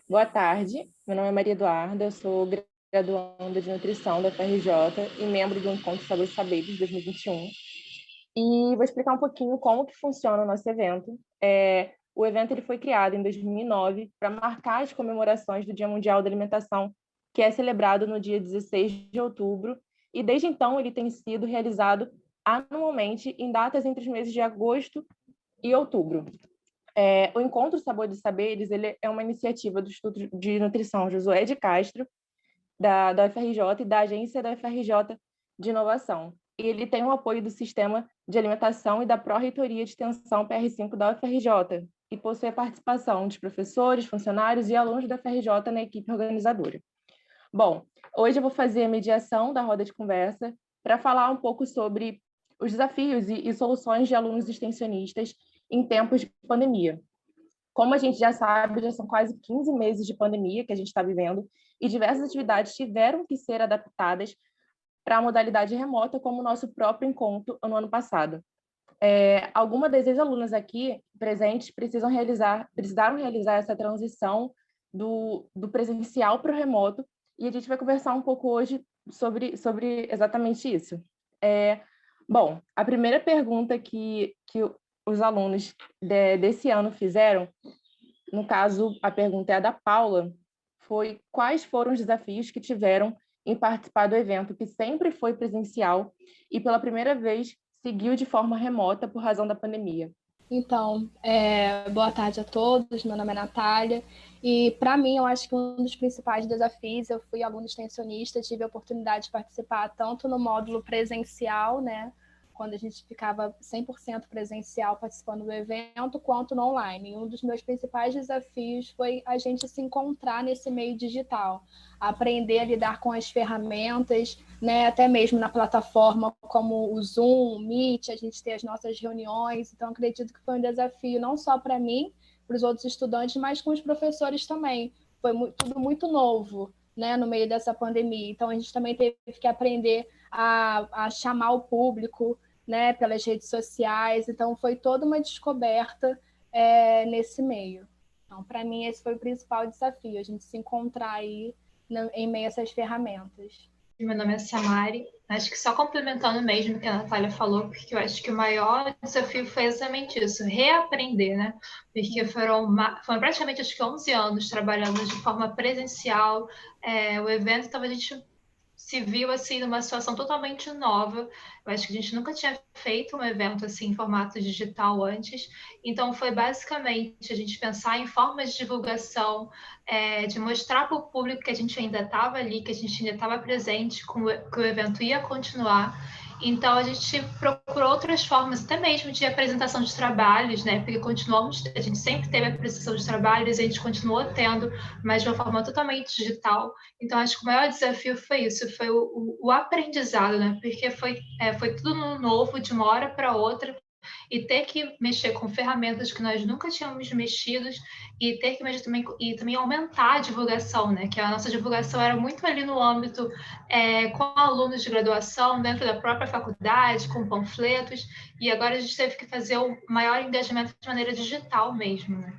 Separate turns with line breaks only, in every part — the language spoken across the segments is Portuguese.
Boa tarde, meu nome é Maria Eduarda, eu sou graduanda de nutrição da UFRJ e membro do Encontro Sabores e Saberes 2021. E vou explicar um pouquinho como que funciona o nosso evento. O evento ele foi criado em 2009 para marcar as comemorações do Dia Mundial da Alimentação, que é celebrado no dia 16 de outubro, e desde então ele tem sido realizado anualmente em datas entre os meses de agosto e outubro. O Encontro Sabores e Saberes ele é uma iniciativa do Instituto de Nutrição Josué de Castro, da UFRJ e da Agência da UFRJ de Inovação. E ele tem o apoio do Sistema de Alimentação e da Pró-Reitoria de Extensão PR5 da UFRJ e possui a participação de professores, funcionários e alunos da UFRJ na equipe organizadora. Bom, hoje eu vou fazer a mediação da roda de conversa para falar um pouco sobre os desafios e soluções de alunos extensionistas em tempos de pandemia. Como a gente já sabe, já são quase 15 meses de pandemia que a gente está vivendo e diversas atividades tiveram que ser adaptadas para a modalidade remota, como o nosso próprio encontro no ano passado. Algumas das ex-alunas aqui presentes precisaram realizar essa transição do presencial para o remoto e a gente vai conversar um pouco hoje sobre exatamente isso. Bom, a primeira pergunta que os alunos desse ano fizeram, no caso, a pergunta é a da Paula, foi quais foram os desafios que tiveram em participar do evento, que sempre foi presencial e pela primeira vez seguiu de forma remota por razão da pandemia.
Então, boa tarde a todos, meu nome é Natália, e para mim eu acho que um dos principais desafios, eu fui aluna extensionista, tive a oportunidade de participar tanto no módulo presencial, né, quando a gente ficava 100% presencial participando do evento, quanto no online. E um dos meus principais desafios foi a gente se encontrar nesse meio digital, aprender a lidar com as ferramentas, né, até mesmo na plataforma como o Zoom, o Meet, a gente tem as nossas reuniões. Então, acredito que foi um desafio não só para mim, para os outros estudantes, mas com os professores também. Foi tudo muito novo, né, no meio dessa pandemia. Então, a gente também teve que aprender a chamar o público, né, pelas redes sociais. Então, foi toda uma descoberta nesse meio. Então, para mim, esse foi o principal desafio, a gente se encontrar aí em meio a essas ferramentas.
Meu nome é Samari. Acho que só complementando mesmo o que a Natália falou, porque eu acho que o maior desafio foi exatamente isso, reaprender, né? Porque foram praticamente, acho que 11 anos trabalhando de forma presencial. O evento, então a gente se viu assim numa situação totalmente nova. Eu acho que a gente nunca tinha feito um evento assim em formato digital antes, então foi basicamente a gente pensar em formas de divulgação, de mostrar para o público que a gente ainda estava ali, que a gente ainda estava presente, que o evento ia continuar. Então, a gente procurou outras formas, até mesmo de apresentação de trabalhos, né? Porque a gente sempre teve a apresentação de trabalhos, a gente continuou tendo, mas de uma forma totalmente digital. Então, acho que o maior desafio foi isso, foi o aprendizado, né? Porque foi tudo novo, de uma hora para outra, e ter que mexer com ferramentas que nós nunca tínhamos mexido e ter que mexer também aumentar a divulgação, né? Que a nossa divulgação era muito ali no âmbito com alunos de graduação, dentro da própria faculdade, com panfletos, e agora a gente teve que fazer o maior engajamento de maneira digital mesmo, né?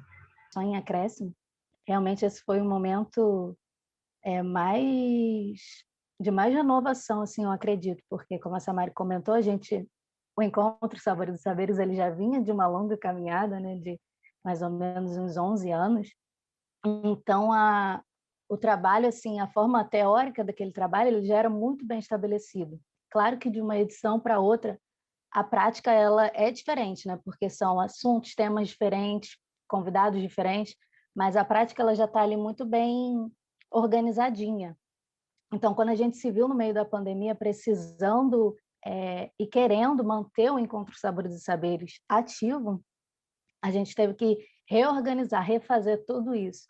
Só em acréscimo, realmente esse foi um momento de mais renovação, assim, eu acredito, porque como a Samari comentou, o Encontro Sabores e Saberes ele já vinha de uma longa caminhada, né, de mais ou menos uns 11 anos. Então, o trabalho, assim, a forma teórica daquele trabalho, ele já era muito bem estabelecido. Claro que de uma edição para outra, a prática ela é diferente, né, porque são assuntos, temas diferentes, convidados diferentes, mas a prática ela já está ali muito bem organizadinha. Então, quando a gente se viu no meio da pandemia precisando e querendo manter o Encontro Sabores e Saberes ativo, a gente teve que reorganizar, refazer tudo isso.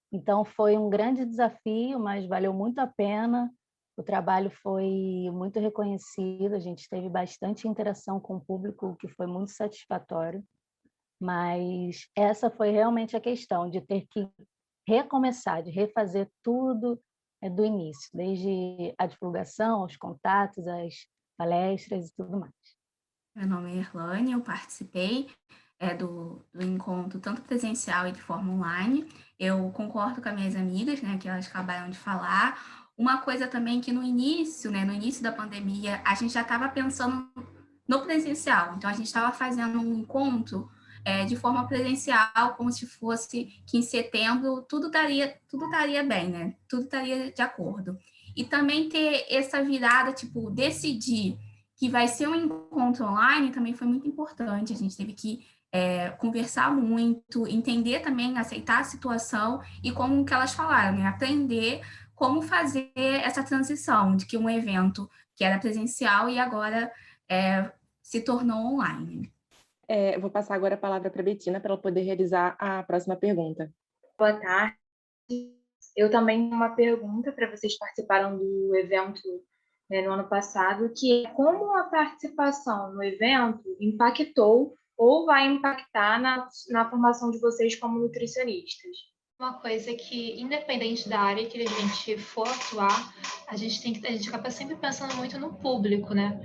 Então, foi um grande desafio, mas valeu muito a pena. O trabalho foi muito reconhecido, a gente teve bastante interação com o público, o que foi muito satisfatório. Mas essa foi realmente a questão, de ter que recomeçar, de refazer tudo do início, desde a divulgação, os contatos, as palestras e tudo mais.
Meu nome é Erlane, eu participei do encontro, tanto presencial e de forma online. Eu concordo com as minhas amigas, né, que elas acabaram de falar. Uma coisa também que no início da pandemia, a gente já estava pensando no presencial. Então, a gente estava fazendo um encontro de forma presencial, como se fosse que em setembro tudo estaria bem, né? Tudo estaria de acordo. E também ter essa virada, tipo, decidir que vai ser um encontro online também foi muito importante. A gente teve que conversar muito, entender também, aceitar a situação e como que elas falaram, né? Aprender como fazer essa transição de que um evento que era presencial e agora se tornou online.
Eu vou passar agora a palavra para a Betina para ela poder realizar a próxima pergunta.
Boa tarde. Eu também tenho uma pergunta para vocês que participaram do evento no ano passado, que é como a participação no evento impactou ou vai impactar na formação de vocês como nutricionistas.
Uma coisa que, independente da área que a gente for atuar, a gente acaba sempre pensando muito no público, né?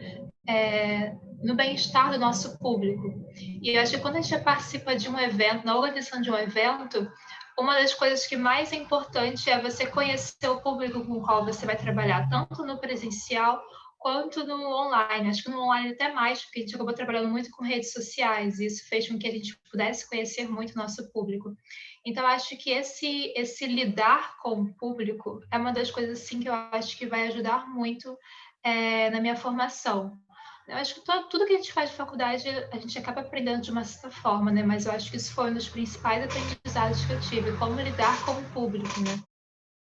No bem-estar do nosso público. E eu acho que quando a gente participa de um evento, na organização de um evento, uma das coisas que mais é importante é você conhecer o público com o qual você vai trabalhar, tanto no presencial quanto no online. Acho que no online até mais, porque a gente acabou trabalhando muito com redes sociais, e isso fez com que a gente pudesse conhecer muito o nosso público. Então, acho que esse lidar com o público é uma das coisas assim, que eu acho que vai ajudar muito na minha formação. Eu acho que tudo que a gente faz de faculdade, a gente acaba aprendendo de uma certa forma, né? Mas eu acho que isso foi um dos principais aprendizados que eu tive, como lidar com o público, né?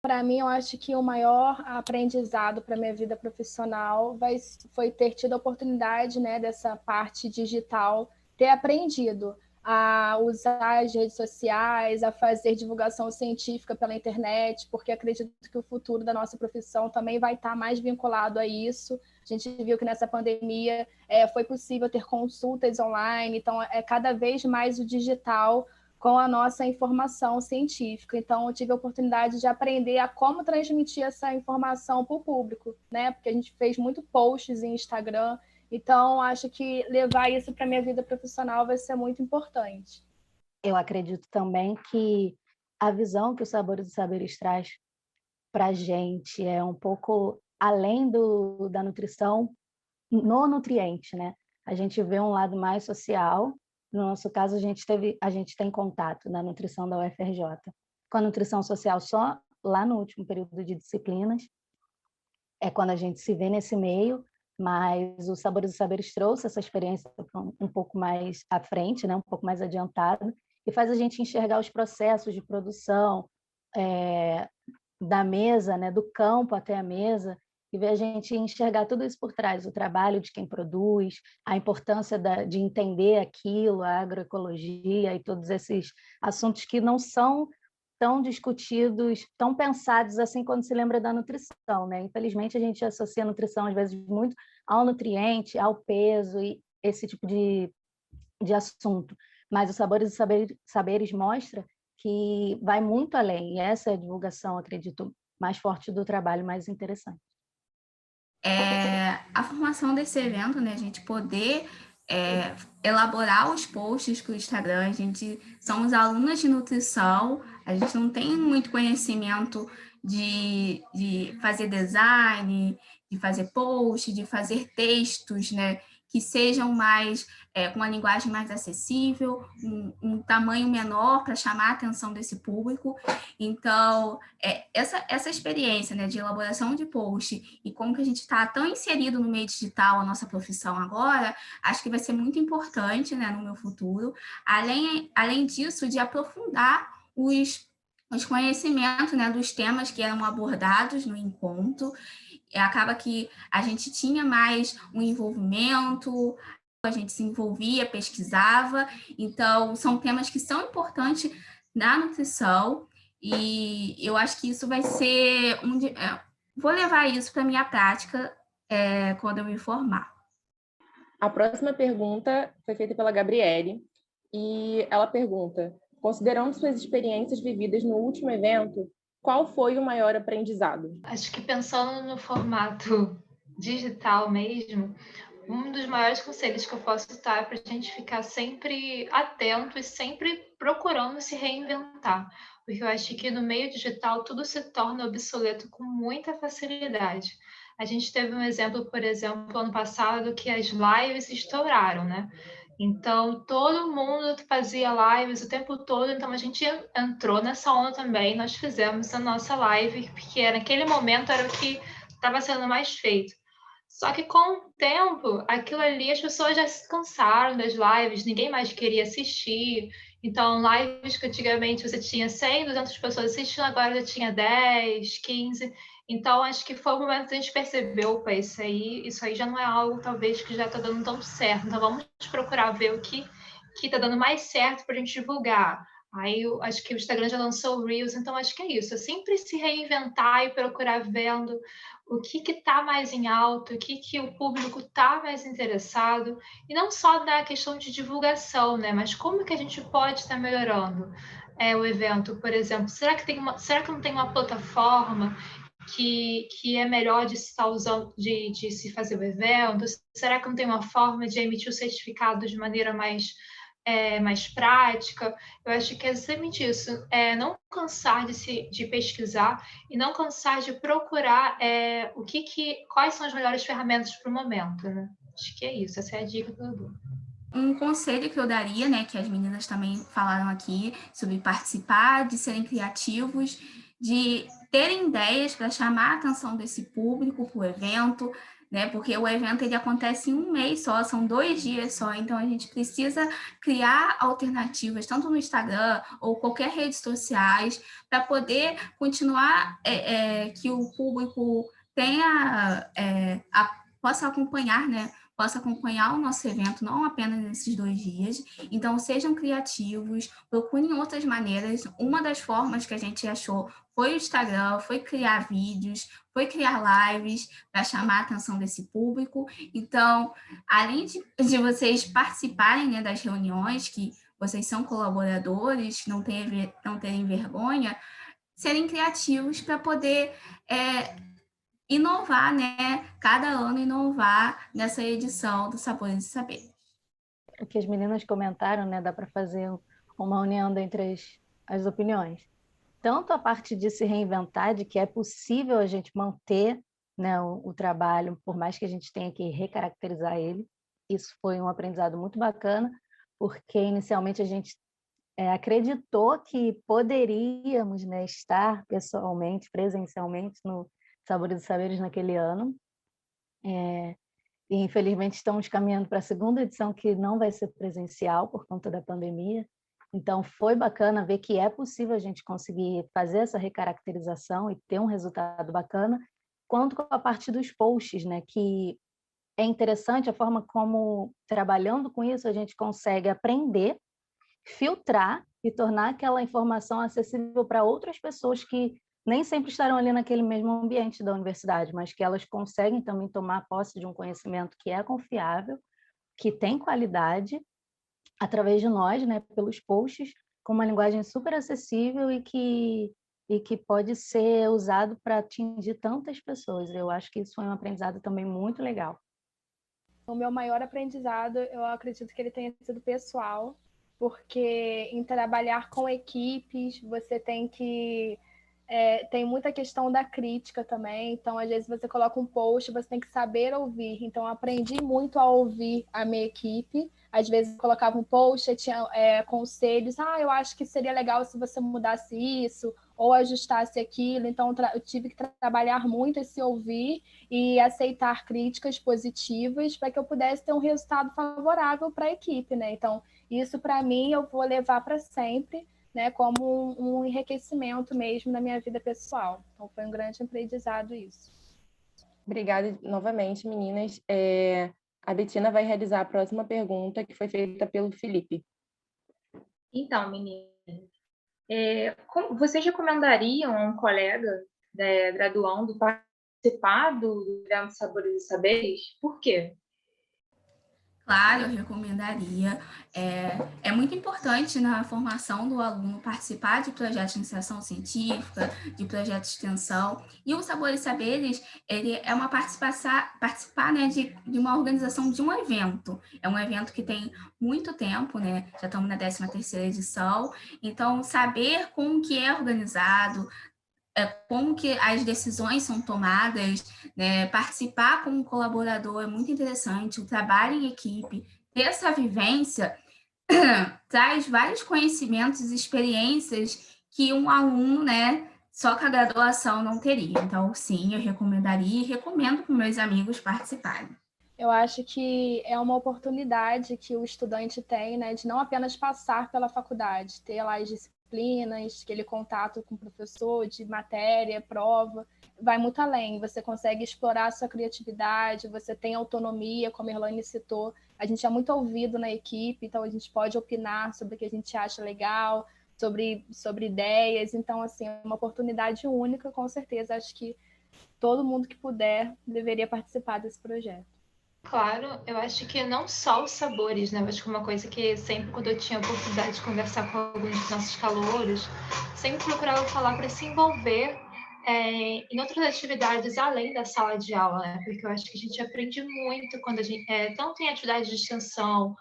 Para mim, eu acho que o maior aprendizado para minha vida profissional foi ter tido a oportunidade, né, dessa parte digital, ter aprendido a usar as redes sociais, a fazer divulgação científica pela internet, porque acredito que o futuro da nossa profissão também vai estar mais vinculado a isso. A gente viu que nessa pandemia foi possível ter consultas online, então é cada vez mais o digital com a nossa informação científica. Então, eu tive a oportunidade de aprender a como transmitir essa informação para o público, né? Porque a gente fez muito posts em Instagram. Então, acho que levar isso para a minha vida profissional vai ser muito importante.
Eu acredito também que a visão que o Sabores e Saberes traz para a gente é um pouco além da nutrição no nutriente, né? A gente vê um lado mais social. No nosso caso, a gente tem contato na nutrição da UFRJ com a nutrição social só lá no último período de disciplinas, é quando a gente se vê nesse meio, mas o Sabores e Saberes trouxe essa experiência um pouco mais à frente, né? Um pouco mais adiantado, e faz a gente enxergar os processos de produção da mesa, né? Do campo até a mesa, e ver a gente enxergar tudo isso por trás, o trabalho de quem produz, a importância de entender aquilo, a agroecologia e todos esses assuntos que não são tão discutidos, tão pensados assim quando se lembra da nutrição, né? Infelizmente, a gente associa a nutrição, às vezes, muito ao nutriente, ao peso e esse tipo de assunto. Mas o Sabores e Saberes mostra que vai muito além, e essa é a divulgação, acredito, mais forte do trabalho, mais interessante.
A formação desse evento, né, a gente poder elaborar os posts com o Instagram, somos alunas de nutrição, a gente não tem muito conhecimento de fazer design, de fazer post, de fazer textos, né, que sejam mais, com uma linguagem mais acessível, um tamanho menor para chamar a atenção desse público. Então, essa experiência, né, de elaboração de post e como que a gente está tão inserido no meio digital, a nossa profissão agora, acho que vai ser muito importante, né, no meu futuro. Além disso, de aprofundar os conhecimentos, né, dos temas que eram abordados no encontro. Acaba que a gente tinha mais um envolvimento, a gente se envolvia, pesquisava. Então, são temas que são importantes na nutrição, e eu acho que isso vai ser vou levar isso para a minha prática quando eu me formar.
A próxima pergunta foi feita pela Gabriele, e ela pergunta: considerando suas experiências vividas no último evento, qual foi o maior aprendizado?
Acho que pensando no formato digital mesmo, um dos maiores conselhos que eu posso dar é para a gente ficar sempre atento e sempre procurando se reinventar, porque eu acho que no meio digital tudo se torna obsoleto com muita facilidade. A gente teve um exemplo, por exemplo, ano passado, que as lives estouraram, né? Então, todo mundo fazia lives o tempo todo, então a gente entrou nessa onda também, nós fizemos a nossa live, porque naquele momento era o que estava sendo mais feito. Só que com o tempo, aquilo ali, as pessoas já se cansaram das lives, ninguém mais queria assistir. Então, lives que antigamente você tinha 100, 200 pessoas assistindo, agora já tinha 10, 15. Então, acho que foi o momento que a gente percebeu, opa, isso aí já não é algo, talvez, que já está dando tão certo. Então, vamos procurar ver o que está dando mais certo para a gente divulgar. Aí, eu acho que o Instagram já lançou o Reels, então acho que é isso. É sempre se reinventar e procurar vendo o que está mais em alta, o que o público está mais interessado, e não só na questão de divulgação, né? Mas como que a gente pode estar melhorando o evento, por exemplo? Será que não tem uma plataforma que é melhor de se estar usando, de se fazer o evento? Será que não tem uma forma de emitir o certificado de maneira mais prática? Eu acho que é exatamente isso, não cansar de pesquisar e não cansar de procurar quais são as melhores ferramentas para o momento, né? Acho que é isso, essa é a dica que eu dou.
Um conselho que eu daria, né, que as meninas também falaram aqui, sobre participar, de serem criativos, de terem ideias para chamar a atenção desse público para o evento, né, porque o evento ele acontece em um mês só, são 2 dias só, então a gente precisa criar alternativas, tanto no Instagram ou qualquer redes sociais, para poder continuar que o público tenha, possa acompanhar, né, possa acompanhar o nosso evento, não apenas nesses 2 dias. Então, sejam criativos, procurem outras maneiras. Uma das formas que a gente achou foi o Instagram, foi criar vídeos, foi criar lives para chamar a atenção desse público. Então, além de vocês participarem, né, das reuniões, que vocês são colaboradores, não terem vergonha, serem criativos para poder inovar, né? Cada ano inovar nessa edição do Sabores e Saberes.
O que as meninas comentaram, né? Dá para fazer uma união entre as opiniões. Tanto a parte de se reinventar, de que é possível a gente manter, né, o trabalho, por mais que a gente tenha que recaracterizar ele. Isso foi um aprendizado muito bacana, porque inicialmente a gente acreditou que poderíamos, né, estar pessoalmente, presencialmente no Sabores e Saberes naquele ano. E infelizmente estamos caminhando para a segunda edição, que não vai ser presencial por conta da pandemia. Então foi bacana ver que é possível a gente conseguir fazer essa recaracterização e ter um resultado bacana, quanto com a parte dos posts, né, que é interessante a forma como, trabalhando com isso, a gente consegue aprender, filtrar e tornar aquela informação acessível para outras pessoas que nem sempre estarão ali naquele mesmo ambiente da universidade, mas que elas conseguem também tomar posse de um conhecimento que é confiável, que tem qualidade, através de nós, né, pelos posts, com uma linguagem super acessível e que pode ser usado para atingir tantas pessoas. Eu acho que isso foi um aprendizado também muito legal.
O meu maior aprendizado, eu acredito que ele tenha sido pessoal, porque em trabalhar com equipes, você tem que... tem muita questão da crítica também, então às vezes você coloca um post, você tem que saber ouvir. Então eu aprendi muito a ouvir a minha equipe. Às vezes eu colocava um post e tinha conselhos, eu acho que seria legal se você mudasse isso, ou ajustasse aquilo. Então eu tive que trabalhar muito esse ouvir e aceitar críticas positivas para que eu pudesse ter um resultado favorável para a equipe, né? Então isso para mim eu vou levar para sempre, né, como um enriquecimento mesmo na minha vida pessoal. Então, foi um grande aprendizado isso.
Obrigada novamente, meninas. A Betina vai realizar a próxima pergunta, que foi feita pelo Felipe.
Então, meninas, vocês recomendariam a um colega graduando participar do evento Sabores e Saberes? Por quê?
Claro, eu recomendaria. É muito importante na formação do aluno participar de projetos de iniciação científica, de projetos de extensão. E o Sabores e Saberes, ele é uma participar, né, de uma organização de um evento. É um evento que tem muito tempo, né? Já estamos na 13ª edição. Então, saber como que é organizado, como que as decisões são tomadas, né? Participar como colaborador é muito interessante, o trabalho em equipe, ter essa vivência traz vários conhecimentos e experiências que um aluno, né, só com a graduação não teria. Então, sim, eu recomendaria e recomendo para meus amigos participarem.
Eu acho que é uma oportunidade que o estudante tem, né, de não apenas passar pela faculdade, ter lá as disciplinas, aquele contato com o professor de matéria, prova, vai muito além. Você consegue explorar a sua criatividade, você tem autonomia, como a Erlane citou. A gente é muito ouvido na equipe, então a gente pode opinar sobre o que a gente acha legal, sobre ideias. Então, assim, é uma oportunidade única, com certeza. Acho que todo mundo que puder deveria participar desse projeto.
Claro, eu acho que não só os sabores, né? Eu acho que uma coisa que sempre, quando eu tinha a oportunidade de conversar com alguns dos nossos calouros, sempre procurava falar para se envolver em outras atividades além da sala de aula, né? Porque eu acho que a gente aprende muito quando a gente, tanto em atividades de extensão,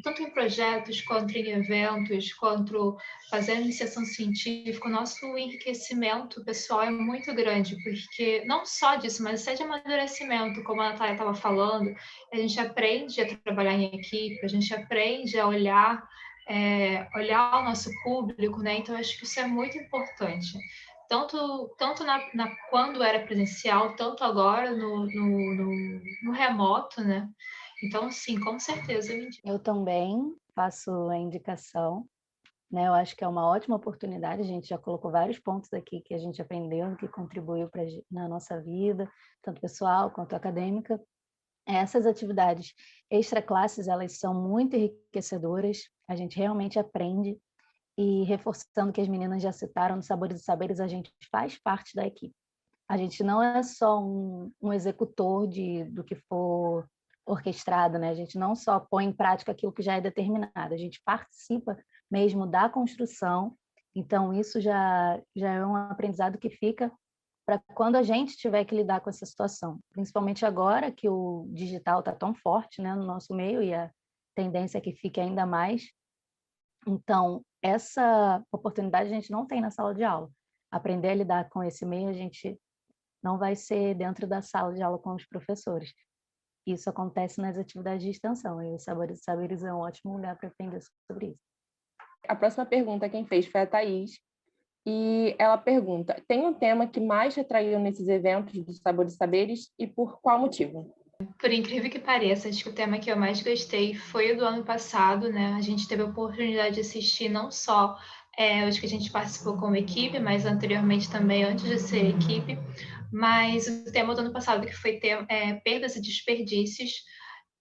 tanto em projetos, quanto em eventos, quanto fazendo iniciação científica, o nosso enriquecimento pessoal é muito grande, porque não só disso, mas até de amadurecimento, como a Natália estava falando, a gente aprende a trabalhar em equipe, a gente aprende a olhar o nosso público, né? Então, acho que isso é muito importante. Tanto quando era presencial, tanto agora no remoto, né? Então, sim, com certeza.
Eu também faço a indicação, né? Eu acho que é uma ótima oportunidade. A gente já colocou vários pontos aqui que a gente aprendeu, que contribuiu na nossa vida, tanto pessoal quanto acadêmica. Essas atividades extraclasses, elas são muito enriquecedoras. A gente realmente aprende. E reforçando o que as meninas já citaram, no Sabores e Saberes, a gente faz parte da equipe. A gente não é só um executor do que for orquestrado, né? A gente não só põe em prática aquilo que já é determinado, a gente participa mesmo da construção. Então, isso já é um aprendizado que fica para quando a gente tiver que lidar com essa situação. Principalmente agora que o digital está tão forte, né, no nosso meio, e a tendência é que fique ainda mais. Então, essa oportunidade a gente não tem na sala de aula. Aprender a lidar com esse meio, a gente não vai ser dentro da sala de aula com os professores. Isso acontece nas atividades de extensão, e o Sabores e Saberes é um ótimo lugar para aprender sobre isso.
A próxima pergunta quem fez foi a Thaís, e ela pergunta: tem um tema que mais te atraiu nesses eventos dos Sabores e Saberes e por qual motivo?
Por incrível que pareça, acho que o tema que eu mais gostei foi o do ano passado, né? A gente teve a oportunidade de assistir não só os que a gente participou como equipe, mas anteriormente também, antes de ser equipe, mas o tema do ano passado, que foi perdas e desperdícios.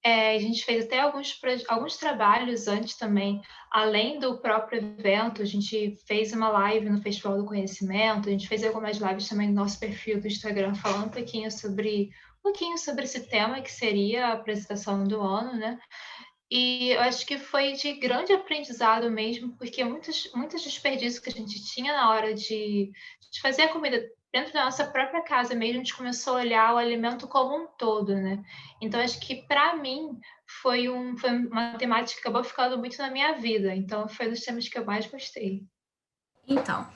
A gente fez até alguns trabalhos antes também, além do próprio evento. A gente fez uma live no Festival do Conhecimento, a gente fez algumas lives também no nosso perfil do Instagram, falando um pouquinho sobre esse tema, que seria a apresentação do ano, né? E eu acho que foi de grande aprendizado mesmo, porque muitos desperdícios que a gente tinha na hora de fazer a comida dentro da nossa própria casa mesmo, a gente começou a olhar o alimento como um todo, né? Então, acho que para mim foi uma temática que acabou ficando muito na minha vida. Então, foi um dos temas que eu mais gostei.
Então,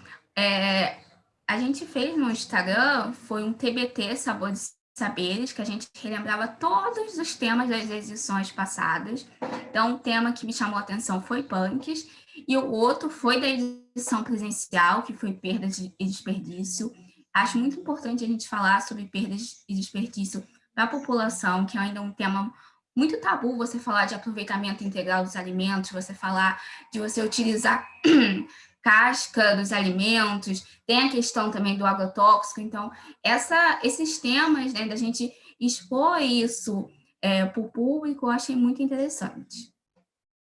a gente fez no Instagram, foi um TBT Sabores Saberes, que a gente relembrava todos os temas das edições passadas. Então, um tema que me chamou a atenção foi punks, e o outro foi da edição presencial, que foi perdas e desperdício. Acho muito importante a gente falar sobre perdas e desperdício para a população, que é ainda um tema muito tabu, você falar de aproveitamento integral dos alimentos, você falar de você utilizar casca dos alimentos, tem a questão também do agrotóxico. Então, esses temas, né, da gente expor isso para o público, eu achei muito interessante.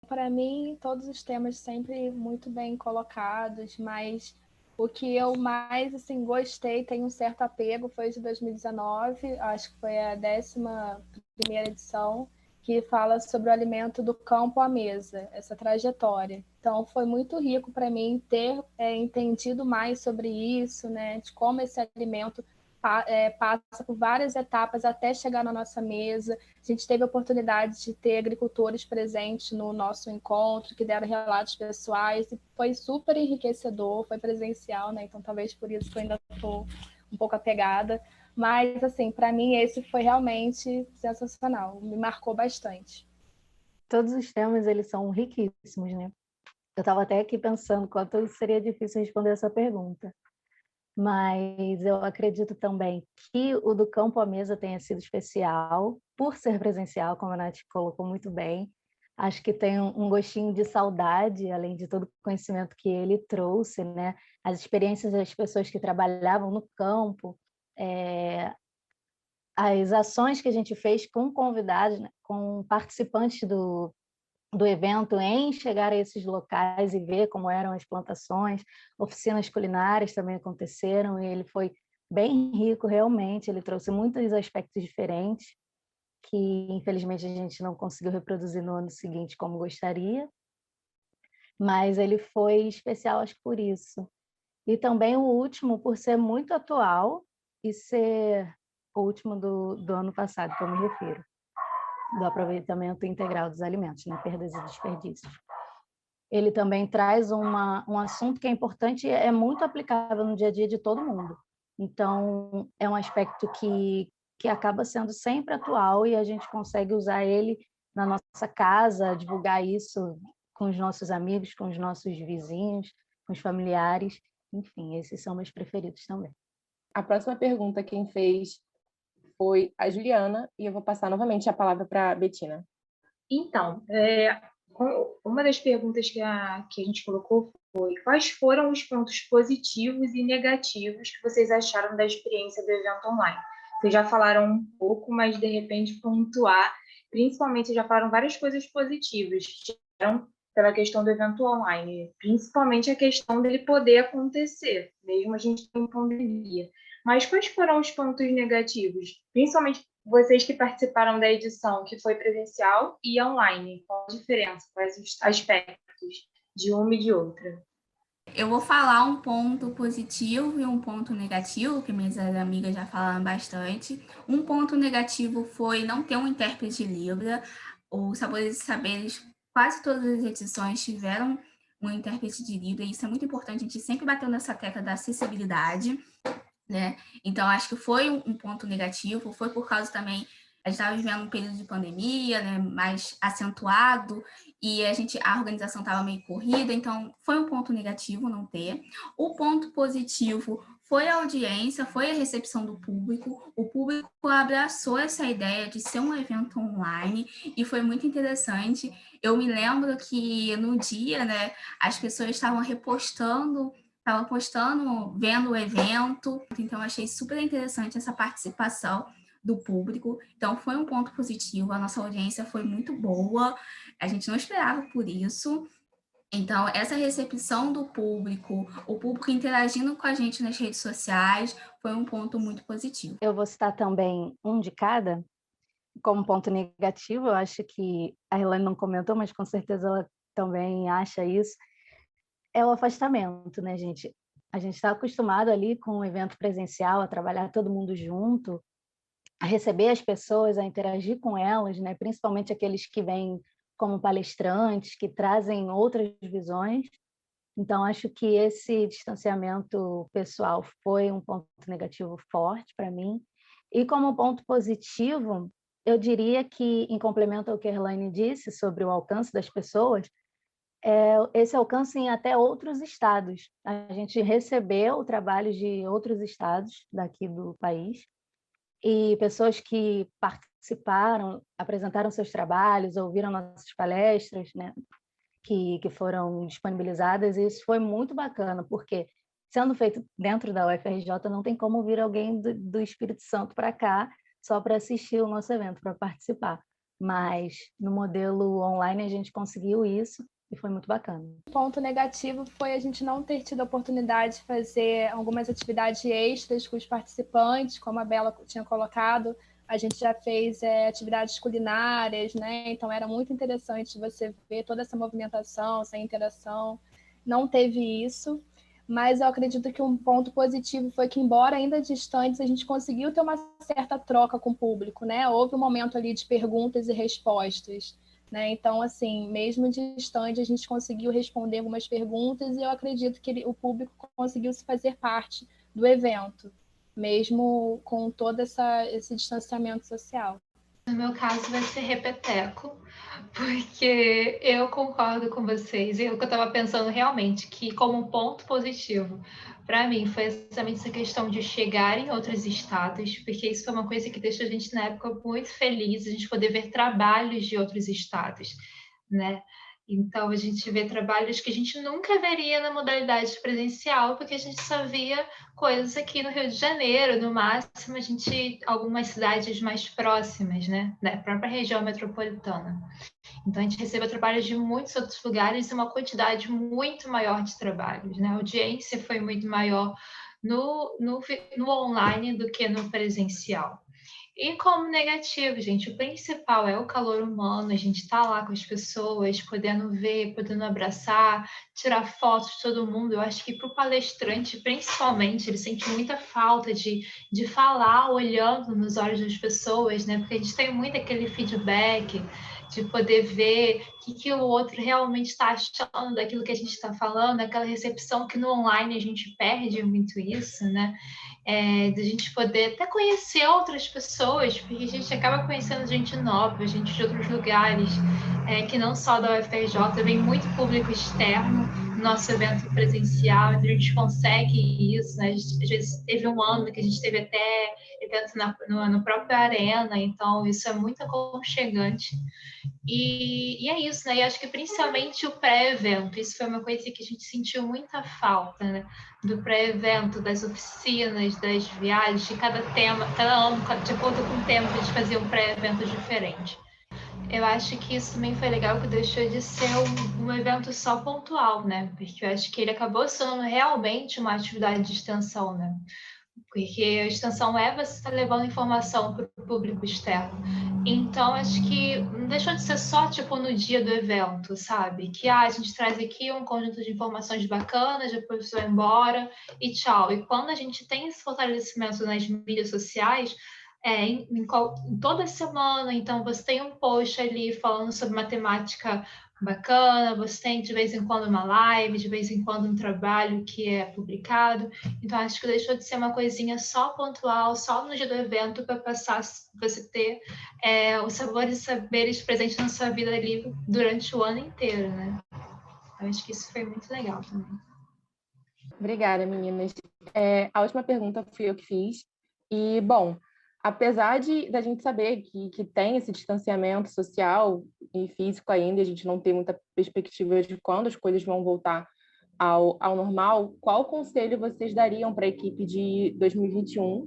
Para mim, todos os temas sempre muito bem colocados, mas o que eu mais assim, gostei, tem um certo apego, foi de 2019, acho que foi a 11ª edição, que fala sobre o alimento do campo à mesa, essa trajetória. Então, foi muito rico para mim ter entendido mais sobre isso, né, de como esse alimento passa por várias etapas até chegar na nossa mesa. A gente teve a oportunidade de ter agricultores presentes no nosso encontro, que deram relatos pessoais, e foi super enriquecedor, foi presencial, né? Então talvez por isso que eu ainda estou um pouco apegada. Mas, assim, para mim esse foi realmente sensacional, me marcou bastante.
Todos os temas, eles são riquíssimos, né? Eu estava até aqui pensando quanto seria difícil responder essa pergunta. Mas eu acredito também que o do campo à mesa tenha sido especial, por ser presencial, como a Nath colocou muito bem. Acho que tem um gostinho de saudade, além de todo o conhecimento que ele trouxe, né? As experiências das pessoas que trabalhavam no campo, as ações que a gente fez com convidados, né? Com participantes do evento, em chegar a esses locais e ver como eram as plantações. Oficinas culinárias também aconteceram e ele foi bem rico, realmente. Ele trouxe muitos aspectos diferentes que, infelizmente, a gente não conseguiu reproduzir no ano seguinte como gostaria, mas ele foi especial, acho que por isso. E também o último, por ser muito atual e ser o último do ano passado, que eu me refiro, do aproveitamento integral dos alimentos, né? Perdas e desperdícios. Ele também traz um assunto que é importante e é muito aplicável no dia a dia de todo mundo. Então, é um aspecto que acaba sendo sempre atual e a gente consegue usar ele na nossa casa, divulgar isso com os nossos amigos, com os nossos vizinhos, com os familiares. Enfim, esses são meus preferidos também.
A próxima pergunta quem fez foi a Juliana, e eu vou passar novamente a palavra para a Betina.
Então, uma das perguntas que a gente colocou foi: quais foram os pontos positivos e negativos que vocês acharam da experiência do evento online? Vocês já falaram um pouco, mas de repente pontuar, principalmente já falaram várias coisas positivas, pela questão do evento online, principalmente a questão dele poder acontecer, mesmo a gente em pandemia. Mas quais foram os pontos negativos? Principalmente vocês que participaram da edição, que foi presencial e online. Qual a diferença? Quais os aspectos de uma e de outra?
Eu vou falar um ponto positivo e um ponto negativo, que minhas amigas já falaram bastante. Um ponto negativo foi não ter um intérprete Libra. O Sabores e Saberes, quase todas as edições tiveram um intérprete de Libra, e isso é muito importante, a gente sempre bateu nessa tecla da acessibilidade, né? Então, acho que foi um ponto negativo, foi por causa também, a gente estava vivendo um período de pandemia, né, mais acentuado, e a organização estava meio corrida, então foi um ponto negativo não ter. O ponto positivo foi a audiência, foi a recepção do público. O público abraçou essa ideia de ser um evento online e foi muito interessante. Eu me lembro que no dia, né, as pessoas estavam postando, vendo o evento, então achei super interessante essa participação do público. Então foi um ponto positivo, a nossa audiência foi muito boa, a gente não esperava por isso. Então, essa recepção do público, o público interagindo com a gente nas redes sociais, foi um ponto muito positivo.
Eu vou citar também um de cada. Como ponto negativo, eu acho que a Helene não comentou, mas com certeza ela também acha isso, é o afastamento, né, gente? A gente está acostumado ali com o evento presencial, a trabalhar todo mundo junto, a receber as pessoas, a interagir com elas, né? Principalmente aqueles que vêm como palestrantes, que trazem outras visões. Então, acho que esse distanciamento pessoal foi um ponto negativo forte para mim. E como ponto positivo, eu diria que, em complemento ao que a Elaine disse sobre o alcance das pessoas, esse alcance em até outros estados. A gente recebeu trabalhos de outros estados daqui do país, e pessoas que participaram, apresentaram seus trabalhos, ouviram nossas palestras, né, que foram disponibilizadas, e isso foi muito bacana, porque sendo feito dentro da UFRJ, não tem como vir alguém do Espírito Santo para cá só para assistir o nosso evento, para participar. Mas no modelo online a gente conseguiu isso e foi muito bacana.
O ponto negativo foi a gente não ter tido a oportunidade de fazer algumas atividades extras com os participantes, como a Bela tinha colocado, a gente já fez atividades culinárias, né? Então era muito interessante você ver toda essa movimentação, essa interação. Não teve isso, mas eu acredito que um ponto positivo foi que, embora ainda distantes, a gente conseguiu ter uma certa troca com o público, né? Houve um momento ali de perguntas e respostas, né? Então, assim, mesmo distante, a gente conseguiu responder algumas perguntas e eu acredito que o público conseguiu se fazer parte do evento, mesmo com todo esse distanciamento social.
No meu caso, vai ser repeteco, porque eu concordo com vocês. E o que eu estava pensando realmente, que como um ponto positivo, para mim, foi exatamente essa questão de chegar em outros estados, porque isso foi uma coisa que deixou a gente, na época, muito feliz, a gente poder ver trabalhos de outros estados, né? Então, a gente vê trabalhos que a gente nunca veria na modalidade presencial, porque a gente só via coisas aqui no Rio de Janeiro, no máximo, algumas cidades mais próximas, né? Da própria região metropolitana. Então, a gente recebeu trabalhos de muitos outros lugares e uma quantidade muito maior de trabalhos, né? A audiência foi muito maior no online do que no presencial. E como negativo, gente, o principal é o calor humano, a gente está lá com as pessoas, podendo ver, podendo abraçar, tirar fotos de todo mundo. Eu acho que para o palestrante, principalmente, ele sente muita falta de falar olhando nos olhos das pessoas, né? Porque a gente tem muito aquele feedback de poder ver o que o outro realmente está achando daquilo que a gente está falando, aquela recepção que no online a gente perde muito isso, né? De a gente poder até conhecer outras pessoas, porque a gente acaba conhecendo gente nova, gente de outros lugares, que não só da UFRJ, vem muito público externo no nosso evento presencial, então a gente consegue isso, né? Às vezes teve um ano que a gente teve até evento no próprio Arena, então isso é muito aconchegante. E é isso, né? E acho que principalmente o pré-evento, isso foi uma coisa que a gente sentiu muita falta, né? Do pré-evento, das oficinas, das viagens, de cada tema, cada ano, de acordo com o tema, a gente fazia um pré-evento diferente. Eu acho que isso também foi legal, que deixou de ser um evento só pontual, né? Porque eu acho que ele acabou sendo realmente uma atividade de extensão, né? Porque a extensão você está levando informação para o público externo. Então, acho que não deixou de ser só, tipo, no dia do evento, sabe? Que a gente traz aqui um conjunto de informações bacanas, depois você vai embora e tchau. E quando a gente tem esse fortalecimento nas mídias sociais, em toda semana, então você tem um post ali falando sobre matemática bacana, você tem de vez em quando uma live, de vez em quando um trabalho que é publicado. Então, acho que deixou de ser uma coisinha só pontual, só no dia do evento, para passar você ter os sabores e saberes presentes na sua vida ali durante o ano inteiro, né? Eu acho que isso foi muito legal também.
Obrigada, meninas. A última pergunta fui eu que fiz. E, bom, apesar da gente saber que tem esse distanciamento social e físico ainda, a gente não tem muita perspectiva de quando as coisas vão voltar ao normal, qual conselho vocês dariam para a equipe de 2021,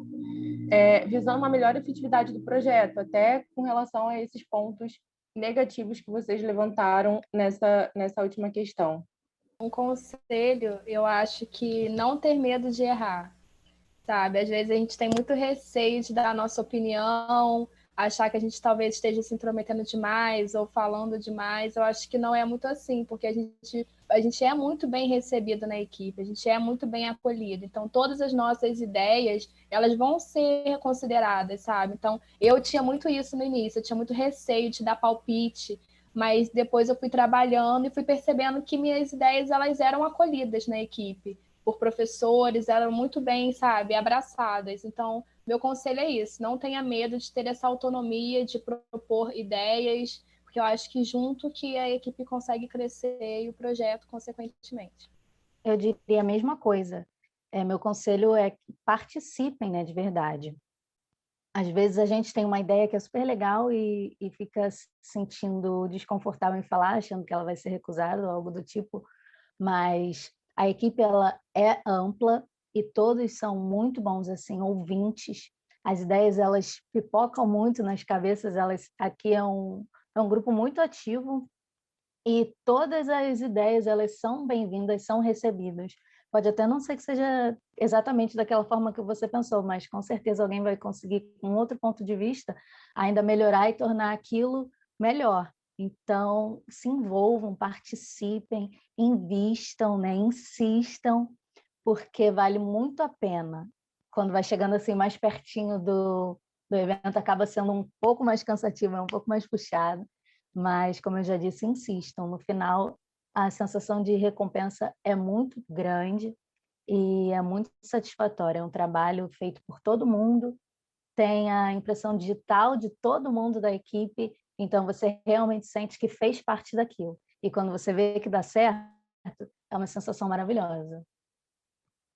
visando uma melhor efetividade do projeto, até com relação a esses pontos negativos que vocês levantaram nessa última questão?
Um conselho, eu acho que não ter medo de errar, sabe? Às vezes a gente tem muito receio de dar a nossa opinião, achar que a gente talvez esteja se intrometendo demais ou falando demais. Eu acho que não é muito assim, porque a gente é muito bem recebido na equipe, a gente é muito bem acolhido. Então, todas as nossas ideias, elas vão ser consideradas, sabe? Então, eu tinha muito isso no início, eu tinha muito receio de dar palpite, mas depois eu fui trabalhando e fui percebendo que minhas ideias, elas eram acolhidas na equipe por professores, eram muito bem, sabe, abraçadas. Então, meu conselho é isso, não tenha medo de ter essa autonomia de propor ideias, porque eu acho que junto que a equipe consegue crescer e o projeto, consequentemente.
Eu diria a mesma coisa. Meu conselho é que participem, né, de verdade. Às vezes a gente tem uma ideia que é super legal e fica se sentindo desconfortável em falar, achando que ela vai ser recusada ou algo do tipo, mas a equipe ela é ampla e todos são muito bons assim ouvintes. As ideias elas pipocam muito nas cabeças, aqui é um grupo muito ativo e todas as ideias elas são bem-vindas, são recebidas. Pode até não ser que seja exatamente daquela forma que você pensou, mas com certeza alguém vai conseguir, com outro ponto de vista, ainda melhorar e tornar aquilo melhor. Então, se envolvam, participem, invistam, né? Insistam, porque vale muito a pena. Quando vai chegando assim mais pertinho do evento, acaba sendo um pouco mais cansativo, é um pouco mais puxado, mas, como eu já disse, insistam. No final, a sensação de recompensa é muito grande e é muito satisfatória. É um trabalho feito por todo mundo, tem a impressão digital de todo mundo da equipe, então você realmente sente que fez parte daquilo. E quando você vê que dá certo, é uma sensação maravilhosa.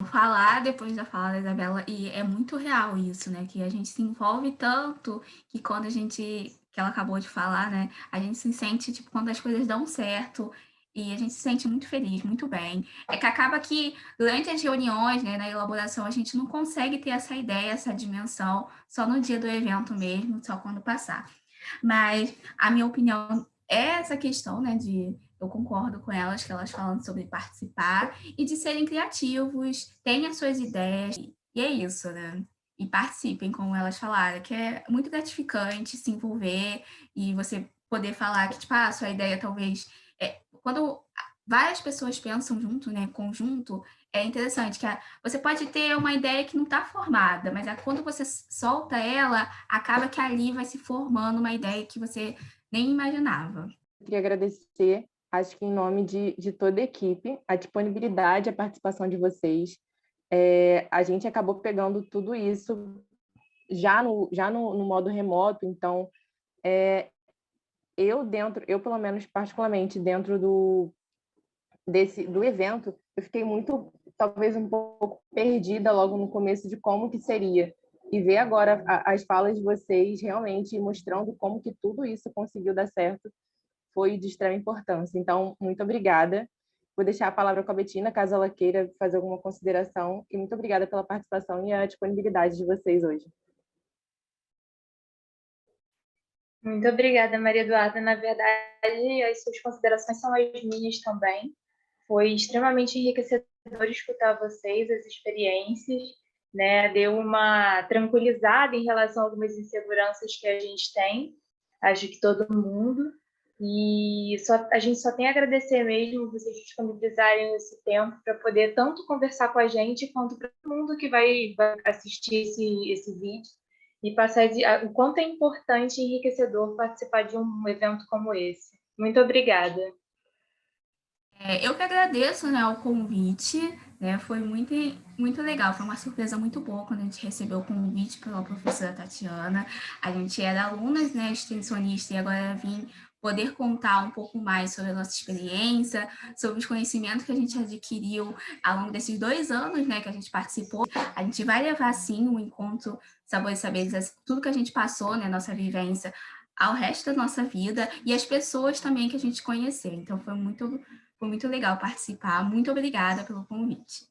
Vou falar depois da fala da Isabela, e é muito real isso, né? Que a gente se envolve tanto que quando que ela acabou de falar, né? A gente se sente, tipo, quando as coisas dão certo e a gente se sente muito feliz, muito bem. É que acaba que durante as reuniões, né, na elaboração, a gente não consegue ter essa ideia, essa dimensão, só no dia do evento mesmo, só quando passar. Mas a minha opinião é essa questão, né, eu concordo com elas, que elas falam sobre participar e de serem criativos, tenham as suas ideias, e é isso, né? E participem, como elas falaram, que é muito gratificante se envolver e você poder falar que, tipo, a sua ideia talvez... quando várias pessoas pensam junto, né, conjunto, é interessante que você pode ter uma ideia que não está formada, mas quando você solta ela, acaba que ali vai se formando uma ideia que você nem imaginava.
Queria agradecer, acho que em nome de toda a equipe, a disponibilidade, a participação de vocês. A gente acabou pegando tudo isso já no modo remoto, então eu pelo menos particularmente dentro do evento, eu fiquei talvez um pouco perdida logo no começo de como que seria. E ver agora as falas de vocês realmente mostrando como que tudo isso conseguiu dar certo foi de extrema importância. Então, muito obrigada. Vou deixar a palavra com a Betina, caso ela queira fazer alguma consideração. E muito obrigada pela participação e a disponibilidade de vocês hoje.
Muito obrigada, Maria Eduarda. Na verdade, as suas considerações são as minhas também. Foi extremamente enriquecedor escutar vocês, as experiências, né? Deu uma tranquilizada em relação a algumas inseguranças que a gente tem, acho que todo mundo. E a gente só tem a agradecer mesmo vocês disponibilizarem esse tempo para poder tanto conversar com a gente quanto para todo mundo que vai assistir esse vídeo e passar o quanto é importante e enriquecedor participar de um evento como esse. Muito obrigada.
Eu que agradeço, né, o convite, né, foi muito, muito legal, foi uma surpresa muito boa quando a gente recebeu o convite pela professora Tatiana. A gente era alunas, né, extensionista, e agora vim poder contar um pouco mais sobre a nossa experiência, sobre os conhecimentos que a gente adquiriu ao longo desses 2 anos, né, que a gente participou. A gente vai levar, sim, o encontro Sabores e Saberes, tudo que a gente passou, né, nossa vivência, ao resto da nossa vida, e as pessoas também que a gente conheceu. Então, foi muito legal participar. Muito obrigada pelo convite.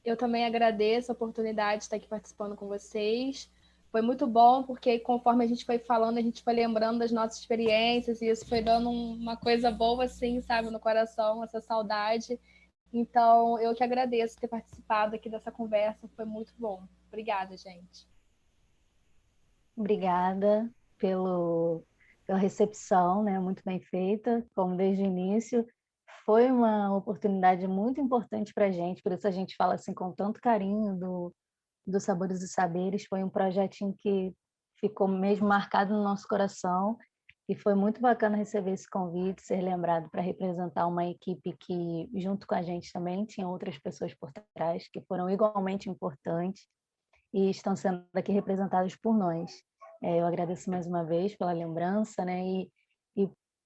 Eu também agradeço a oportunidade de estar aqui participando com vocês. Foi muito bom, porque conforme a gente foi falando, a gente foi lembrando das nossas experiências, e isso foi dando uma coisa boa, assim, sabe, no coração, essa saudade. Então, eu que agradeço ter participado aqui dessa conversa, foi muito bom. Obrigada, gente.
Obrigada pela recepção, né, muito bem feita, como desde o início. Foi uma oportunidade muito importante para a gente, por isso a gente fala assim com tanto carinho do Sabores e Saberes. Foi um projetinho que ficou mesmo marcado no nosso coração e foi muito bacana receber esse convite, ser lembrado para representar uma equipe que, junto com a gente também, tinha outras pessoas por trás que foram igualmente importantes e estão sendo aqui representadas por nós. Eu agradeço mais uma vez pela lembrança, né, e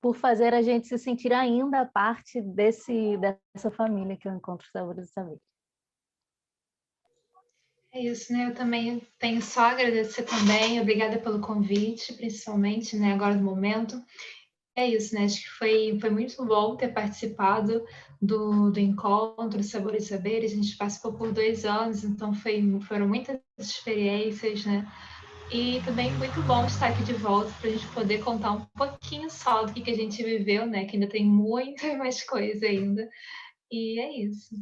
por fazer a gente se sentir ainda parte dessa família que eu encontro Sabores e Saberes.
É isso, né? Eu também tenho só a agradecer também. Obrigada pelo convite, principalmente, né, agora no momento. É isso, né? Acho que foi muito bom ter participado do encontro Sabores e Saberes. A gente participou por 2 anos, então foram muitas experiências, né? E também muito bom estar aqui de volta para a gente poder contar um pouquinho só do que a gente viveu, né? Que ainda tem muita mais coisa ainda. E é isso.